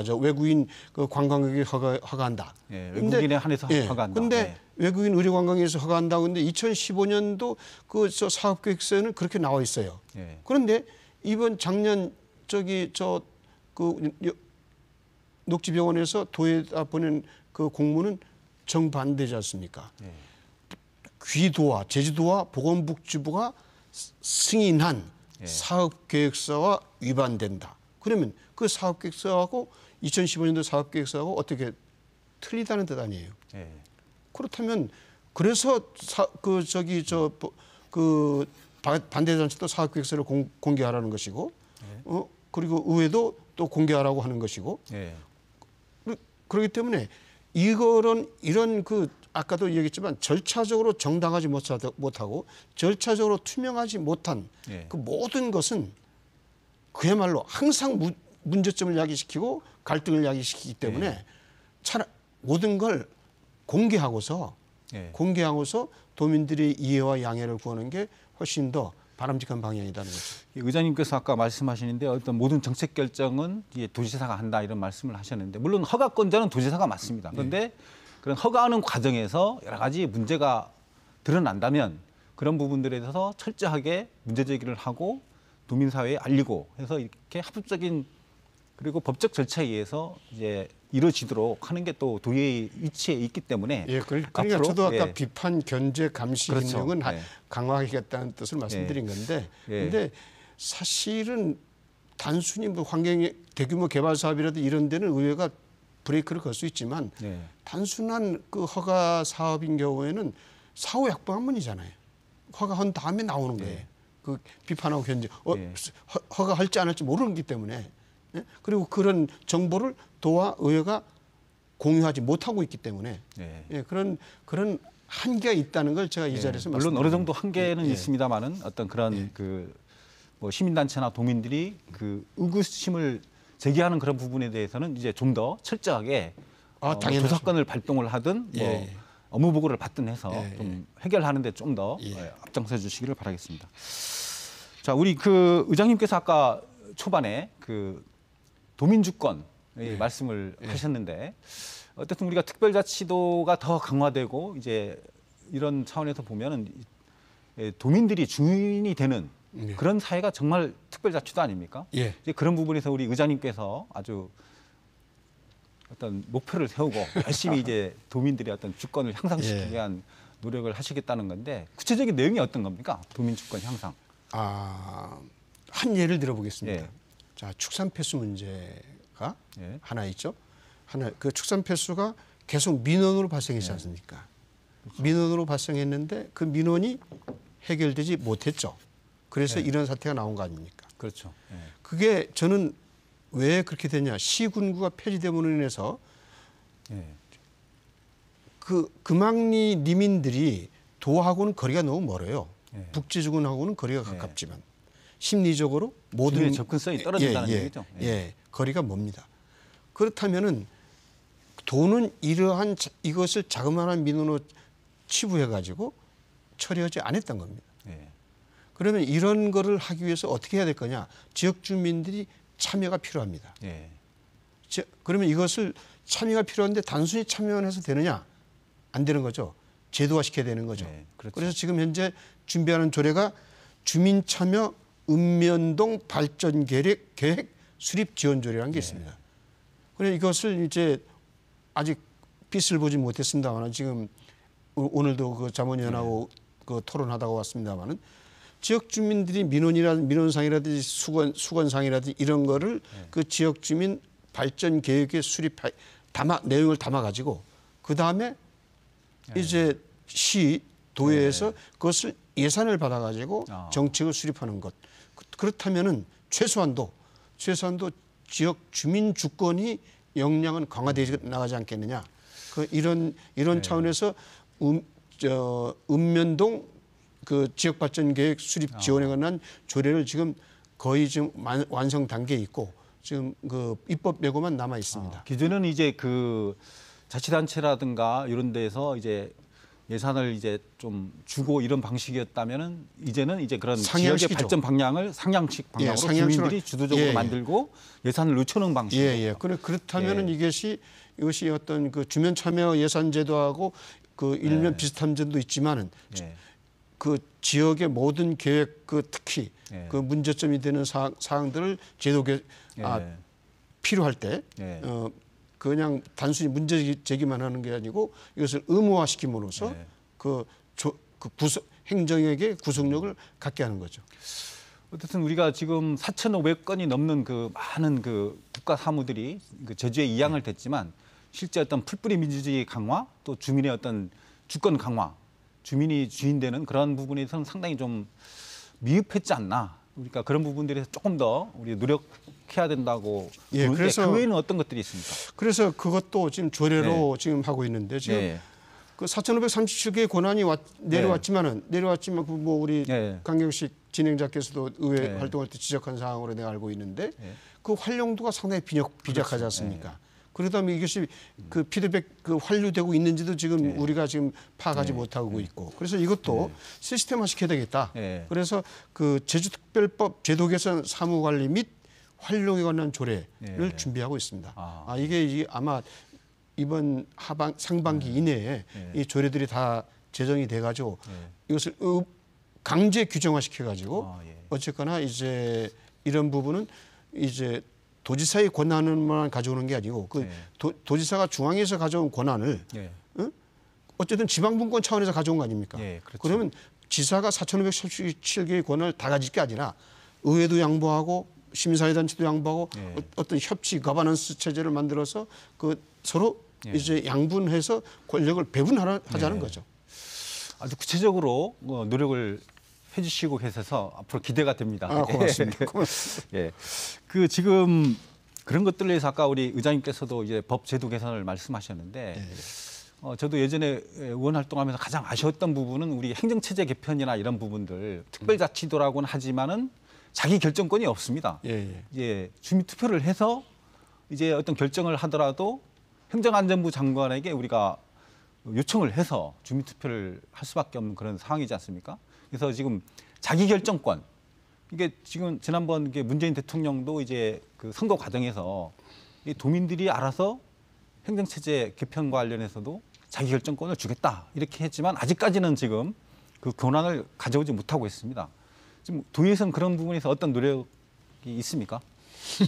저 외국인 그 관광객이 허가한다. 예, 외국인에 한해서 허가한다. 근데 예. 외국인 의료 관광에서 허가한다. 근데 2015년도 그 저 사업 계획서에는 그렇게 나와 있어요. 예. 그런데 이번 작년 녹지병원에서 도에다 보낸 그 공문은 정반대지 않습니까? 예. 귀도와 제주도와 보건복지부가 승인한 예. 사업계획서와 위반된다. 그러면 그 사업계획서하고 2015년도 사업계획서하고 어떻게 틀리다는 뜻 아니에요? 예. 그렇다면 그래서 반대단체도 사업계획서를 공개하라는 것이고, 그리고 의회도 또 공개하라고 하는 것이고, 예. 그렇기 때문에 이런 아까도 얘기했지만 절차적으로 정당하지 못하고 절차적으로 투명하지 못한 예. 그 모든 것은 그야말로 항상 문제점을 야기시키고 갈등을 야기시키기 때문에 차라리 모든 걸 공개하고서 도민들의 이해와 양해를 구하는 게 훨씬 더 바람직한 방향이라는 거죠. 의장님께서 아까 말씀하시는데 어떤 모든 정책 결정은 이제 도지사가 한다 이런 말씀을 하셨는데 물론 허가권자는 도지사가 맞습니다. 그런데 그런 허가하는 과정에서 여러 가지 문제가 드러난다면 그런 부분들에 대해서 철저하게 문제 제기를 하고 도민사회에 알리고 해서 이렇게 합법적인 그리고 법적 절차에 의해서 이제 이루어지도록 하는 게 또 도의회의 위치에 있기 때문에 그러니까 앞으로, 저도 아까 비판, 견제, 감시 그렇죠. 기능은 강화하겠다는 뜻을 말씀드린 건데 근데 사실은 단순히 뭐 대규모 개발 사업이라도 이런 데는 의회가 브레이크를 걸 수 있지만 단순한 그 허가 사업인 경우에는 사후 약방문이잖아요. 허가한 다음에 나오는 거예요. 그 비판하고 견제 허가할지 안 할지 모르기 때문에 그리고 그런 정보를 도와 의회가 공유하지 못하고 있기 때문에 그런 한계가 있다는 걸 제가 이 자리에서 물론 어느 정도 한계는 예. 있습니다만은 어떤 그런 뭐 시민단체나 도민들이 그 의구심을 제기하는 그런 부분에 대해서는 이제 좀 더 철저하게 조사권을 발동을 하든 뭐 업무 보고를 받든 해서 좀 해결하는데 좀 더 앞장서 주시기를 바라겠습니다. 자, 우리 그 의장님께서 아까 초반에 그 도민주권 말씀을 하셨는데 어쨌든 우리가 특별자치도가 더 강화되고 이제 이런 차원에서 보면은 도민들이 주인이 되는 그런 사회가 정말 특별자치도 아닙니까? 이제 그런 부분에서 우리 의장님께서 아주 어떤 목표를 세우고 열심히 이제 도민들의 어떤 주권을 향상시키기 위한 노력을 하시겠다는 건데 구체적인 내용이 어떤 겁니까? 도민주권 향상. 한 예를 들어보겠습니다. 자, 축산 폐수 문제가 하나 있죠. 그 축산 폐수가 계속 민원으로 발생했지 않습니까? 그렇죠. 민원으로 발생했는데 그 민원이 해결되지 못했죠. 그래서 이런 사태가 나온 거 아닙니까? 그렇죠. 그게 저는 왜 그렇게 되냐? 시군구가 폐지됨으로 인해서 그 금왕리 리민들이 도하고는 거리가 너무 멀어요. 북지주군하고는 거리가 가깝지만 심리적으로 모든 접근성이 떨어진다는 얘기죠. 거리가 멉니다. 그렇다면은 도는 이러한 이것을 자그마한 민원으로 치부해 가지고 처리하지 않았던 겁니다. 그러면 이런 거를 하기 위해서 어떻게 해야 될 거냐? 지역 주민들이 참여가 필요합니다. 그러면 이것을 참여가 필요한데 단순히 참여만 해서 되느냐? 안 되는 거죠. 제도화시켜야 되는 거죠. 그렇죠. 그래서 지금 현재 준비하는 조례가 주민 참여 읍면동 발전 계획 수립 지원 조례라는 게 있습니다. 그래서 이것을 이제 아직 빛을 보지 못했습니다만 지금 오늘도 그 자문위원하고 그 토론하다가 왔습니다만은 지역 주민들이 민원상이라든지 수건상이라든지 이런 거를 그 지역 주민 발전 계획에 내용을 담아 가지고 그 다음에 이제 도에서 그것을 예산을 받아 가지고 정책을 수립하는 것. 그렇다면은 최소한도 지역 주민 주권이 역량은 강화되어 나가지 않겠느냐. 이런 차원에서 읍면동 그 지역 발전 계획 수립 지원에 관한 조례를 지금 거의 지금 완성 단계에 있고 지금 그 입법 예고만 남아 있습니다. 기존은 이제 그 자치단체라든가 이런 데서 이제 예산을 이제 좀 주고 이런 방식이었다면은 이제는 이제 그런 지역의 발전 방향을 상향식 방향으로 주민들이 주도적으로 만들고 예산을 늦춰놓은 방식이에요. 그렇다면은 이것이 어떤 그 주민 참여 예산 제도하고 그 일면 비슷한 점도 있지만은 그 지역의 모든 계획 특히 그 문제점이 되는 사항들을 필요할 때 그냥 단순히 문제 제기만 하는 게 아니고 이것을 의무화시킴으로써 행정에게 구속력을 갖게 하는 거죠. 어쨌든 우리가 지금 4,500건이 넘는 그 많은 그 국가 사무들이 그 제주에 이양을 됐지만 실제 어떤 풀뿌리 민주주의 강화 또 주민의 어떤 주권 강화 주민이 주인되는 그런 부분에서는 상당히 좀 미흡했지 않나. 그러니까 그런 부분들에서 조금 더 우리 노력해야 된다고 보는데 그래서 그 외에는 어떤 것들이 있습니까? 그래서 그것도 지금 조례로 지금 하고 있는데 지금 그 4,537개의 권한이 내려왔지만 뭐 우리 강경식 진행자께서도 의회 활동할 때 지적한 사항으로 내가 알고 있는데 그 활용도가 상당히 비약하지 않습니까? 그러다 보면 이것이 그 피드백 환류되고 있는지도 지금 우리가 지금 파악하지 못하고 있고 그래서 이것도 시스템화 시켜야 되겠다. 그래서 그 제주특별법 제도 개선 사무관리 및 활용에 관한 조례를 준비하고 있습니다. 이게 아마 이번 상반기 이내에 이 조례들이 다 제정이 돼가지고 이것을 강제 규정화 시켜가지고 어쨌거나 이제 이런 부분은 이제 도지사의 권한만 가져오는 게 아니고 도지사가 중앙에서 가져온 권한을 어쨌든 지방분권 차원에서 가져온 거 아닙니까? 그렇죠. 그러면 지사가 4,537개의 권한을 다 가질 게 아니라 의회도 양보하고 시민사회단체도 양보하고 어떤 협치 거버넌스 체제를 만들어서 서로 이제 양분해서 권력을 배분하자는 거죠. 아주 구체적으로 노력을 해주시고 계셔서 앞으로 기대가 됩니다. 고맙습니다. 그 지금 그런 것들을 위해서 아까 우리 의장님께서도 이제 법 제도 개선을 말씀하셨는데 저도 예전에 의원 활동하면서 가장 아쉬웠던 부분은 우리 행정체제 개편이나 이런 부분들 특별자치도라고는 하지만은 자기 결정권이 없습니다. 이제 주민투표를 해서 이제 어떤 결정을 하더라도 행정안전부 장관에게 우리가 요청을 해서 주민투표를 할 수밖에 없는 그런 상황이지 않습니까? 그래서 지금 자기결정권 이게 지금 지난번 문재인 대통령도 이제 그 선거 과정에서 이 도민들이 알아서 행정체제 개편과 관련해서도 자기결정권을 주겠다 이렇게 했지만 아직까지는 지금 그 권한을 가져오지 못하고 있습니다. 지금 도에서는 그런 부분에서 어떤 노력이 있습니까?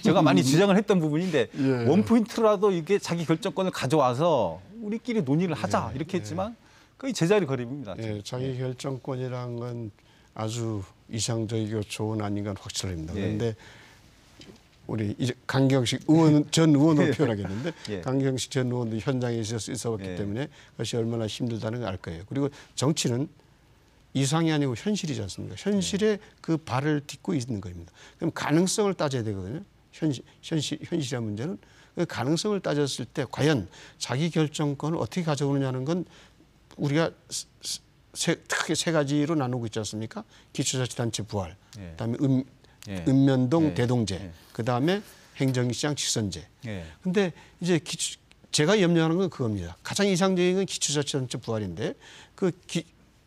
제가 많이 지적을 했던 부분인데 원포인트라도 이게 자기결정권을 가져와서 우리끼리 논의를 하자 이렇게 했지만 거의 제자리 걸음입니다. 자기 결정권이란 건 아주 이상적이고 좋은 아닌 건 확실합니다. 그런데 우리 이제 강경식 전 의원으로 표현하겠는데 강경식 전 의원도 현장에 있었기 때문에 그것이 얼마나 힘들다는 걸 알 거예요. 그리고 정치는 이상이 아니고 현실이지 않습니까? 현실에 그 발을 딛고 있는 겁니다. 그럼 가능성을 따져야 되거든요. 현실이라는 문제는 그 가능성을 따졌을 때 과연 자기 결정권을 어떻게 가져오느냐는 건 우리가 크게 세 가지로 나누고 있지 않습니까? 기초자치단체 부활, 그다음에 읍면동 대동제, 그다음에 행정시장 직선제. 근데 이제 제가 염려하는 건 그겁니다. 가장 이상적인 건 기초자치단체 부활인데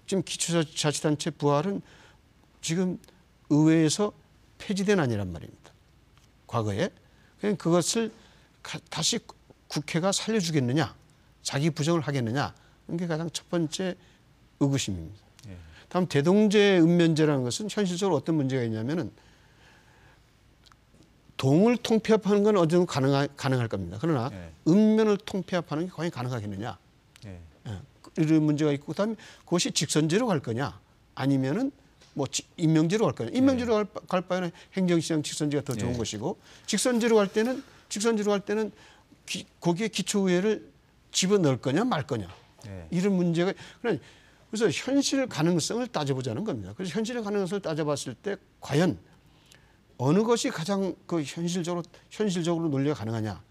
지금 기초자치단체 부활은 지금 의회에서 폐지된 안이란 말입니다. 과거에. 그것을 다시 국회가 살려주겠느냐, 자기 부정을 하겠느냐, 이게 가장 첫 번째 의구심입니다. 다음 대동제 읍면제라는 것은 현실적으로 어떤 문제가 있냐면은 동을 통폐합하는 건 어느 정도 가능할 겁니다. 그러나 읍면을 통폐합하는 게 과연 가능하겠느냐. 이런 문제가 있고, 그다음에 그것이 직선제로 갈 거냐, 아니면은 뭐 임명제로 갈 거냐. 임명제로 갈 바에는 행정시장 직선제가 더 좋은 것이고, 직선제로 갈 때는 거기에 기초의회를 집어넣을 거냐 말 거냐. 이런 문제가, 그래서 현실 가능성을 따져보자는 겁니다. 그래서 현실 가능성을 따져봤을 때 과연 어느 것이 가장 그 현실적으로 논리가 가능하냐.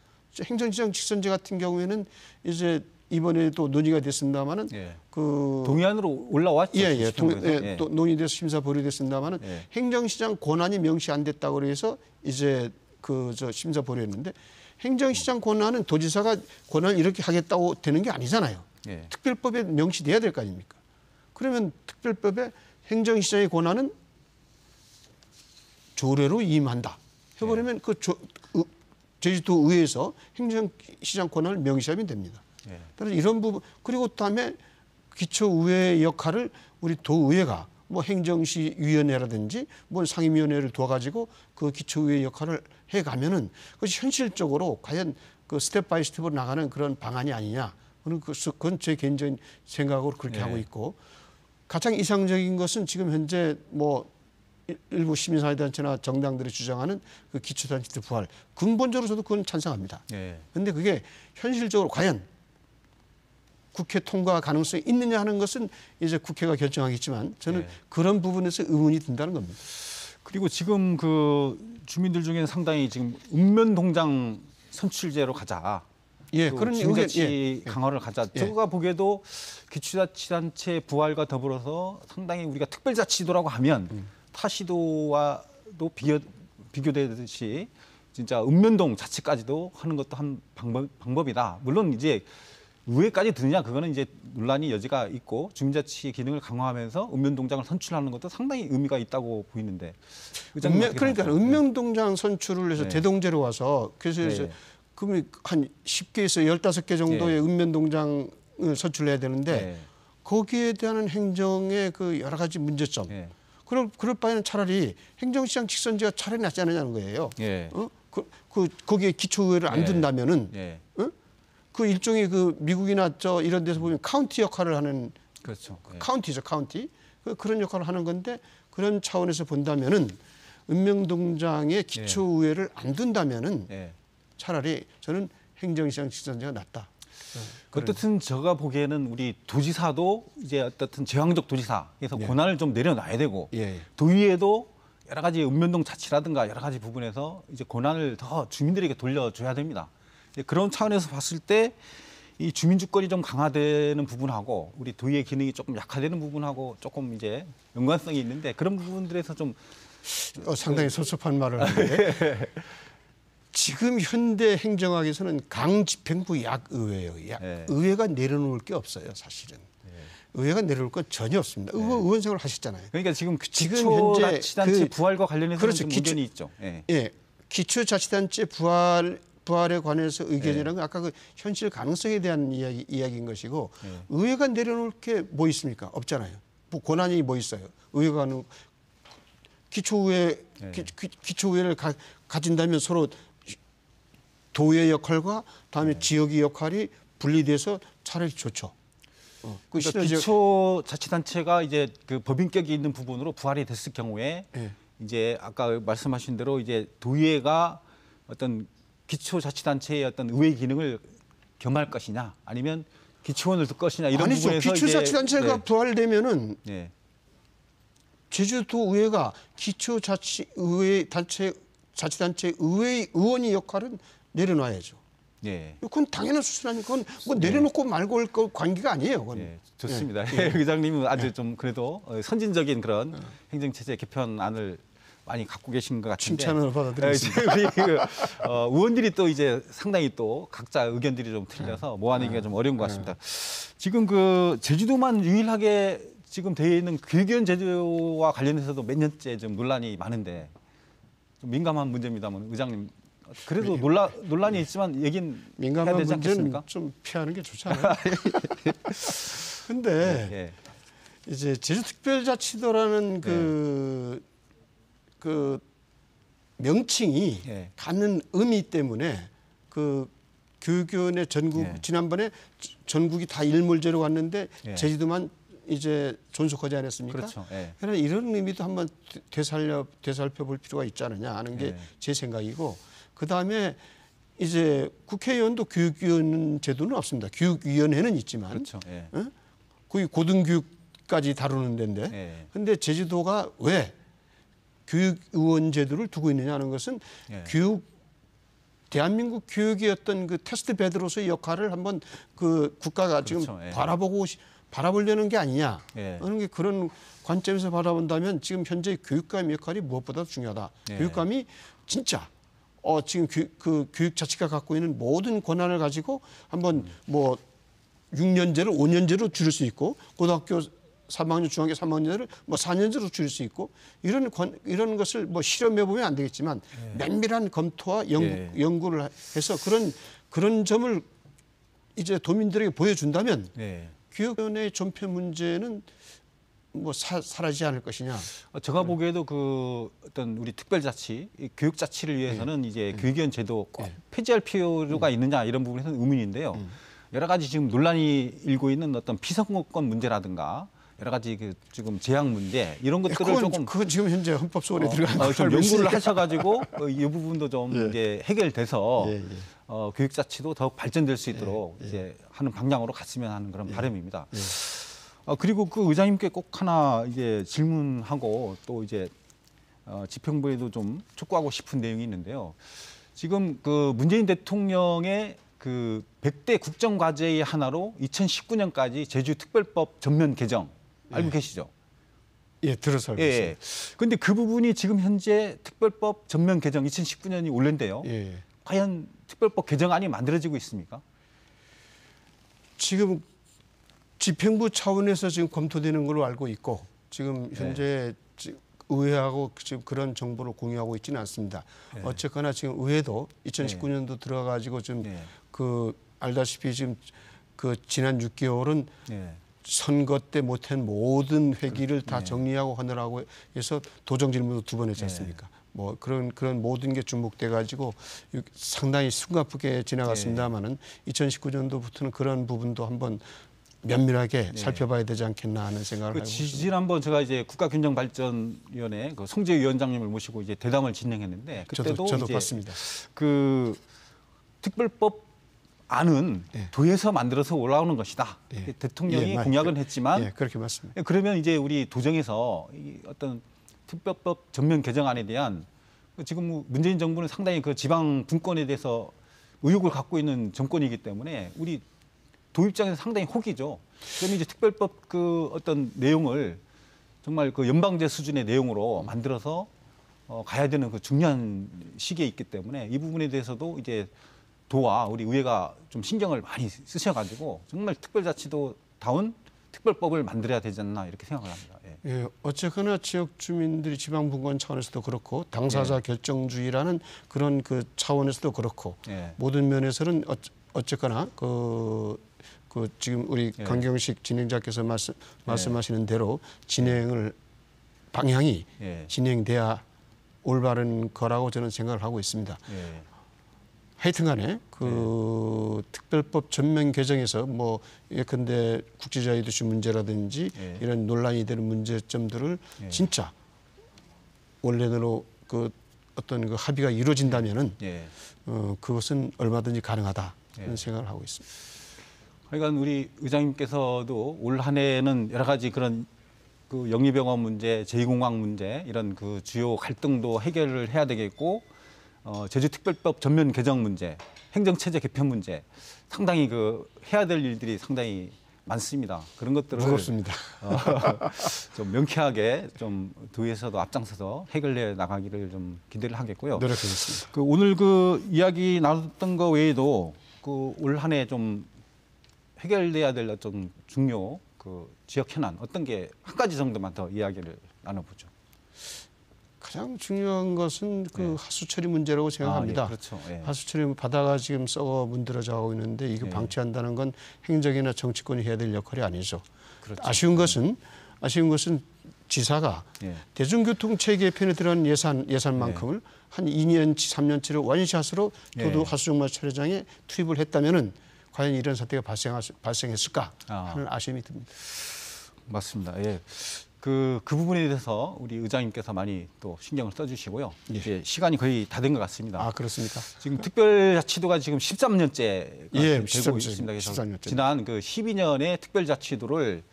행정시장 직선제 같은 경우에는 이제 이번에 또 논의가 됐습니다만은 그 동의안으로 올라왔죠. 또 논의돼서 심사 보류됐습니다만은 행정시장 권한이 명시 안 됐다고 그래서 이제 심사 보류했는데, 행정시장 권한은 도지사가 권한을 이렇게 하겠다고 되는 게 아니잖아요. 특별법에 명시돼야 될 거 아닙니까? 그러면 특별법에 행정시장의 권한은 조례로 임한다 해버리면 제주도 의회에서 행정시장 권한을 명시하면 됩니다. 따라서 이런 부분, 그리고 그다음에 기초의회의 역할을 우리 도의회가 뭐 행정시위원회라든지 뭐 상임위원회를 두어가지고 그 기초의회 역할을 해가면은 그것이 현실적으로 과연 그 스텝 바이 스텝으로 나가는 그런 방안이 아니냐. 그건 제 개인적인 생각으로 그렇게 하고 있고, 가장 이상적인 것은 지금 현재 뭐 일부 시민사회단체나 정당들이 주장하는 그 기초단체들 부활, 근본적으로 저도 그건 찬성합니다. 그런데 그게 현실적으로 과연 국회 통과 가능성이 있느냐 하는 것은 이제 국회가 결정하겠지만, 저는 그런 부분에서 의문이 든다는 겁니다. 그리고 지금 그 주민들 중에는 상당히 지금 읍면동장 선출제로 가자. 그런 주민자치 강화를 가자. 저거가 보기에도 기초자치단체 부활과 더불어서 상당히 우리가 특별자치도라고 하면 타 시도와도 비교되듯이 진짜 읍면동 자치까지도 하는 것도 한 방법이다. 물론 이제 의회까지 드느냐, 그거는 이제 논란이 여지가 있고, 주민자치 기능을 강화하면서 읍면동장을 선출하는 것도 상당히 의미가 있다고 보이는데. 그러니까 읍면동장 선출을 해서 대동제로 와서, 그래서 그러면 한 10개에서 15개 정도의 읍면동장을 선출해야 되는데, 거기에 대한 행정의 그 여러 가지 문제점. 그럴 바에는 차라리 행정시장 직선제가 차라리 낫지 않느냐는 거예요. 거기에 기초의회를 안 둔다면은, 그 일종의 그 미국이나 이런 데서 보면 카운티 역할을 하는, 그렇죠. 카운티죠, 카운티. 그런 역할을 하는 건데, 그런 차원에서 본다면은 읍면동장에 기초의회를 안 둔다면은 차라리 저는 행정시장 직선제가 낫다. 어떻든 제가 보기에는 우리 도지사도 이제 어떻든 제왕적 도지사에서 권한을 좀 내려놔야 되고, 도의회도 여러 가지 읍면동 자치라든가 여러 가지 부분에서 이제 권한을 더 주민들에게 돌려줘야 됩니다. 그런 차원에서 봤을 때 이 주민주권이 좀 강화되는 부분하고 우리 도의회 기능이 조금 약화되는 부분하고 조금 이제 연관성이 있는데, 그런 부분들에서 좀 상당히 섭섭한 말을 하는데 지금 현대 행정학에서는 강집행부 약의회예요. 의회가 내려놓을 게 없어요, 사실은. 의회가 내려올 건 전혀 없습니다. 의원 생활을 하셨잖아요. 그러니까 지금 기초자치단체 부활과 관련해서 좀 의견이 있죠. 기초자치단체 부활에 관해서 의견이라는 건 아까 그 현실 가능성에 대한 이야기인 것이고, 의회가 내려놓을 게 뭐 있습니까? 없잖아요. 뭐 권한이 뭐 있어요? 의회가 하는 기초의회를 가진다면 서로 도의 역할과 다음에 지역의 역할이 분리돼서 차라리 좋죠. 그러니까 기초자치단체가 이제 그 법인격이 있는 부분으로 부활이 됐을 경우에 이제 아까 말씀하신 대로 이제 도의회가 어떤 기초자치단체의 어떤 의회 기능을 겸할 것이냐, 아니면 기초원을 둘 것이냐, 이런 아니죠. 부분에서 기초자치단체가 부활되면은 제주도 의회가 자치단체 의회 의원의 역할은 내려놔야죠. 그건 당연한 수술 아니고, 그건 뭐 내려놓고 말고 할 관계가 아니에요. 그건. 좋습니다. 의장님은 아주 좀 그래도 선진적인 그런 행정체제 개편안을 많이 갖고 계신 것 같은데, 칭찬을 받아들였습니다. 우리 의원들이 또 이제 상당히 또 각자 의견들이 좀 틀려서 모아내기가 좀 어려운 것 같습니다. 지금 그 제주도만 유일하게 지금 되어 있는 귀견 제도와 관련해서도 몇 년째 좀 논란이 많은데, 좀 민감한 문제입니다만 의장님, 그래도 논란이 있지만 얘기는 해야 되지 않겠습니까? 좀 피하는 게 좋잖아요. 근데 이제 제주특별자치도라는 그 명칭이 갖는 의미 때문에 그 교육위원회 전국 지난번에 전국이 다 일몰제로 갔는데 제주도만 이제 존속하지 않았습니까? 그렇죠. 그러나 이런 의미도 한번 되살펴볼 필요가 있지 않느냐 하는 게 제 생각이고, 그다음에 이제 국회의원도 교육위원 제도는 없습니다. 교육위원회는 있지만, 그렇죠. 거기 고등교육까지 다루는 데인데, 근데 제주도가 왜 교육의원 제도를 두고 있느냐 하는 것은 대한민국 교육의 어떤 그 테스트 베드로서의 역할을 한번 그 국가가 그렇죠. 지금 바라보려는 게 아니냐 하는 게, 그런 관점에서 바라본다면 지금 현재 교육감의 역할이 무엇보다도 중요하다. 교육감이 진짜 지금 교육 자치가 갖고 있는 모든 권한을 가지고 한번 뭐 6년제를 5년제로 줄일 수 있고, 고등학교 3학년, 중학교 3학년을 뭐 4년제로 줄일 수 있고, 이런 것을 뭐 실험해 보면 안 되겠지만 면밀한 검토와 연구를 해서 그런 점을 이제 도민들에게 보여준다면 교육위원회의 존폐 문제는 뭐 사라지지 않을 것이냐. 제가 보기에도 그 어떤 우리 특별자치, 교육 자치를 위해서는 이제 교육위원 제도 꼭 폐지할 필요가 있느냐, 이런 부분에서는 의문인데요. 여러 가지 지금 논란이 일고 있는 어떤 피선거권 문제라든가 여러 가지 그 지금 재학 문제, 이런 것들을 그건 지금 현재 헌법 소원에 들어간 좀 연구를 하셔가지고 이 부분도 좀 이제 해결돼서 교육 자치도 더욱 발전될 수 있도록 이제 하는 방향으로 갔으면 하는 그런 바람입니다. 그리고 그 의장님께 꼭 하나 이제 질문하고 또 이제 집행부에도 좀 촉구하고 싶은 내용이 있는데요. 지금 그 문재인 대통령의 그 100대 국정과제의 하나로 2019년까지 제주특별법 전면 개정 알고 계시죠? 들어서 알고 있습니다. 그런데 그 부분이 지금 현재 특별법 전면 개정 2019년이 올해인데요. 과연 특별법 개정안이 만들어지고 있습니까? 지금 집행부 차원에서 지금 검토되는 걸로 알고 있고, 지금 현재 의회하고 지금 그런 정보를 공유하고 있지는 않습니다. 어쨌거나 지금 의회도 2019년도 들어가지고 좀 그 알다시피 지금 그 지난 6개월은 선거 때 못한 모든 회기를 다 정리하고 하느라고 해서 도정 질문도 2번 했지 않습니까? 뭐 그런 모든 게 주목돼 가지고 상당히 숨가쁘게 지나갔습니다만은 2019년도부터는 그런 부분도 한번 면밀하게 살펴봐야 되지 않겠나 하는 생각을 하고 있습니다. 지난번 제가 이제 국가균정발전위원회 그 송재 위원장님을 모시고 이제 대담을 진행했는데, 그때도 저도 이제 봤습니다. 그 특별법 안은 도에서 만들어서 올라오는 것이다. 대통령이 공약은 했지만 그렇게 맞습니다. 그러면 이제 우리 도정에서 이 어떤 특별법 전면 개정안에 대한 지금 문재인 정부는 상당히 그 지방 분권에 대해서 의욕을 갖고 있는 정권이기 때문에 우리 도 입장에서 상당히 혹이죠. 그러면 이제 특별법 그 어떤 내용을 정말 그 연방제 수준의 내용으로 만들어서 가야 되는 그 중요한 시기에 있기 때문에 이 부분에 대해서도 이제 도와 우리 의회가 좀 신경을 많이 쓰셔가지고 정말 특별자치도 다운 특별법을 만들어야 되지 않나, 이렇게 생각을 합니다. 어쨌거나 지역 주민들이 지방 분권 차원에서도 그렇고 당사자 결정주의라는 그런 그 차원에서도 그렇고 모든 면에서는 어쨌거나 그 지금 우리 강경식 진행자께서 말씀하시는 대로 진행을 방향이 진행돼야 올바른 거라고 저는 생각을 하고 있습니다. 하여튼간에 그 특별법 전면 개정에서 뭐 예컨대 국제자유도시 문제라든지 이런 논란이 되는 문제점들을 진짜 원래대로 그 어떤 그 합의가 이루어진다면은 그것은 얼마든지 가능하다 그런 생각을 하고 있습니다. 그러니까 우리 의장님께서도 올 한 해는 여러 가지 그런 그 영리병원 문제, 제2공항 문제, 이런 그 주요 갈등도 해결을 해야 되겠고, 제주특별법 전면 개정 문제, 행정체제 개편 문제, 상당히 그 해야 될 일들이 상당히 많습니다. 그런 것들을 무겁습니다. 좀 명쾌하게 좀 도에서도 앞장서서 해결해 나가기를 좀 기대를 하겠고요. 노력하겠습니다. 그 오늘 그 이야기 나눴던 거 외에도 그 올 한 해 좀 해결돼야 될 어떤 중요 그 지역 현안 어떤 게 한 가지 정도만 더 이야기를 나눠보죠. 가장 중요한 것은 그 하수 처리 문제라고 생각합니다. 그렇죠. 하수 처리 바다가 지금 썩어 문드러져 있는데 이거 방치한다는 건 행정이나 정치권이 해야 될 역할이 아니죠. 그렇죠. 아쉬운 것은 지사가 예. 대중교통체계 개편에 들어간 예산만큼을 한 2년치, 3년치를 원샷으로 교도 하수종말 처리장에 투입을 했다면은 과연 이런 사태가 발생했을까 하는 아쉬움이 듭니다. 맞습니다. 예. 그 부분에 대해서 우리 의장님께서 많이 또 신경을 써주시고요. 이제 시간이 거의 다 된 것 같습니다. 아, 그렇습니까? 지금 특별자치도가 지금 13년째가 되고 13년째, 있습니다. 그래서 13년째. 지난 그 12년의 특별자치도를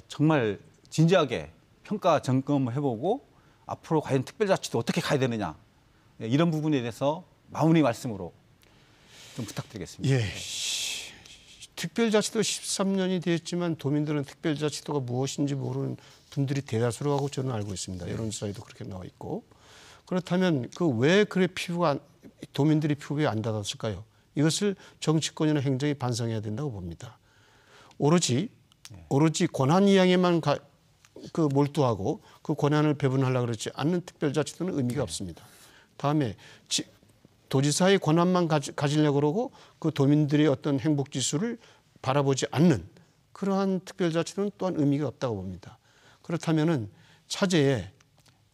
정말 진지하게 평가 점검해보고 앞으로 과연 특별자치도 어떻게 가야 되느냐 이런 부분에 대해서 마무리 말씀으로 좀 부탁드리겠습니다. 예. 특별자치도 13년이 됐지만 도민들은 특별자치도가 무엇인지 모르는 분들이 대다수라고 저는 알고 있습니다. 여론조사에도 그렇게 나와 있고. 그렇다면 왜 그래 도민들이 피부에 안 닿았을까요? 이것을 정치권이나 행정이 반성해야 된다고 봅니다. 오로지 권한 이양에만 몰두하고 그 권한을 배분하려고 그러지 않는 특별자치도는 의미가 없습니다. 다음에 도지사의 권한만 가지려고 그러고 그 도민들의 어떤 행복 지수를 바라보지 않는 그러한 특별자치도는 또한 의미가 없다고 봅니다. 그렇다면은 차제에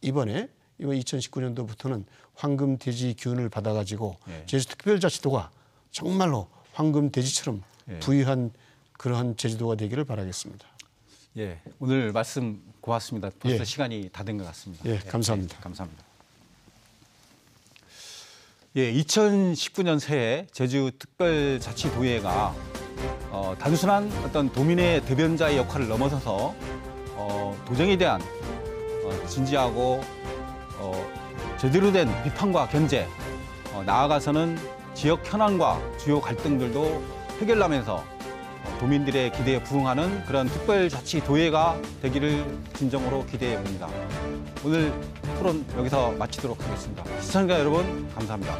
이번 2019년도부터는 황금돼지 기운을 받아가지고 제주 특별자치도가 정말로 황금돼지처럼 부유한 그러한 제주도가 되기를 바라겠습니다. 예, 오늘 말씀 고맙습니다. 벌써 시간이 다 된 것 같습니다. 예, 감사합니다. 감사합니다. 예, 2019년 새해 제주특별자치도의회가 단순한 어떤 도민의 대변자의 역할을 넘어서서 도정에 대한 진지하고 제대로 된 비판과 견제, 나아가서는 지역 현안과 주요 갈등들도 해결하면서 도민들의 기대에 부응하는 그런 특별자치도의회가 되기를 진정으로 기대해 봅니다. 오늘 토론 여기서 마치도록 하겠습니다. 시청자 여러분, 감사합니다.